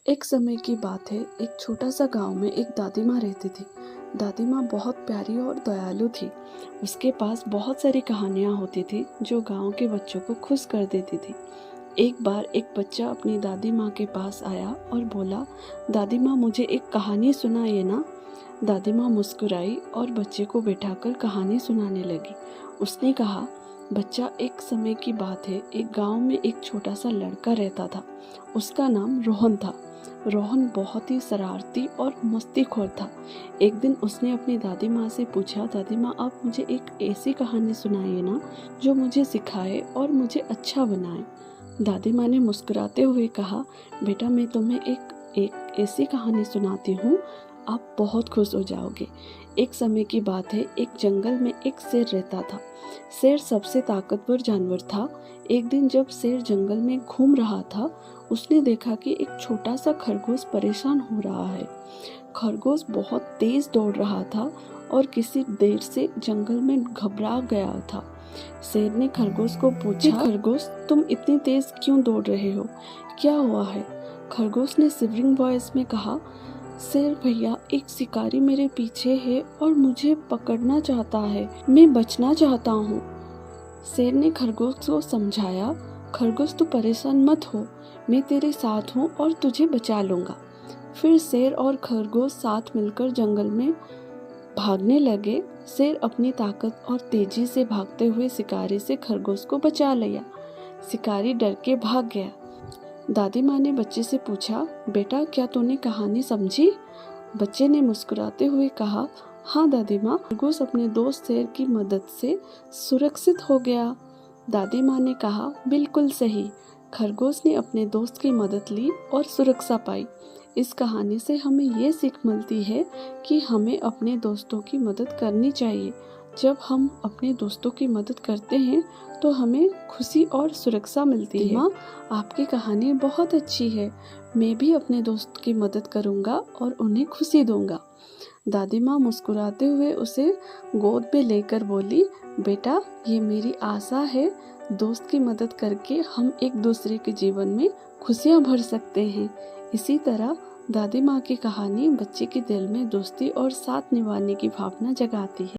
एक समय की बात है। एक छोटा सा गांव में एक दादी माँ रहती थी। दादी माँ बहुत प्यारी और दयालु थी। उसके पास बहुत सारी कहानियाँ होती थी जो गांव के बच्चों को खुश कर देती थी। एक बार एक बच्चा अपनी दादी माँ के पास आया और बोला, दादी माँ मुझे एक कहानी सुनाइए ना। दादी माँ मुस्कुराई और बच्चे को बैठाकर कहानी सुनाने लगी। उसने कहा, बच्चा, एक समय की बात है। एक गांव में एक छोटा सा लड़का रहता था। उसका नाम रोहन था। रोहन बहुत ही शरारती और मस्तीखोर था। एक दिन उसने अपनी दादी माँ से पूछा, दादी माँ आप मुझे एक ऐसी कहानी सुनाइए ना जो मुझे सिखाए और मुझे अच्छा बनाए। दादी माँ ने मुस्कुराते हुए कहा, बेटा मैं तुम्हें एक ऐसी कहानी सुनाती हूँ, आप बहुत खुश हो जाओगे। एक समय की बात है। एक जंगल में एक शेर रहता था। शेर सबसे ताकतवर जानवर था। एक दिन जब शेर जंगल में घूम रहा था, उसने देखा कि एक छोटा सा खरगोश परेशान हो रहा है। खरगोश बहुत तेज दौड़ रहा था और किसी देर से जंगल में घबरा गया था। शेर ने खरगोश को पूछा, खरगोश तुम इतनी तेज क्यों दौड़ रहे हो, क्या हुआ है? खरगोश ने शिवरिंग वॉइस में कहा, शेर भैया, एक शिकारी मेरे पीछे है और मुझे पकड़ना चाहता है, मैं बचना चाहता हूँ। शेर ने खरगोश को समझाया, खरगोश तू परेशान मत हो, मैं तेरे साथ हूँ और तुझे बचा लूँगा। फिर शेर और खरगोश साथ मिलकर जंगल में भागने लगे। शेर अपनी ताकत और तेजी से भागते हुए शिकारी से खरगोश को बचा लिया। शिकारी डर के भाग गया। दादी माँ ने बच्चे से पूछा, बेटा क्या तूने कहानी समझी? बच्चे ने मुस्कुराते हुए कहा, हाँ दादी माँ, खरगोश अपने दोस्त शेर की मदद से सुरक्षित हो गया। दादी माँ ने कहा, बिल्कुल सही, खरगोश ने अपने दोस्त की मदद ली और सुरक्षा पाई। इस कहानी से हमें ये सीख मिलती है कि हमें अपने दोस्तों की मदद करनी चाहिए। जब हम अपने दोस्तों की मदद करते हैं तो हमें खुशी और सुरक्षा मिलती है। माँ, आपकी कहानी बहुत अच्छी है, मैं भी अपने दोस्त की मदद करूँगा और उन्हें खुशी दूँगा। दादी माँ मुस्कुराते हुए उसे गोद में लेकर बोली, बेटा ये मेरी आशा है, दोस्त की मदद करके हम एक दूसरे के जीवन में खुशियाँ भर सकते हैं। इसी तरह दादी माँ की कहानी बच्चे के दिल में दोस्ती और साथ निभाने की भावना जगाती है।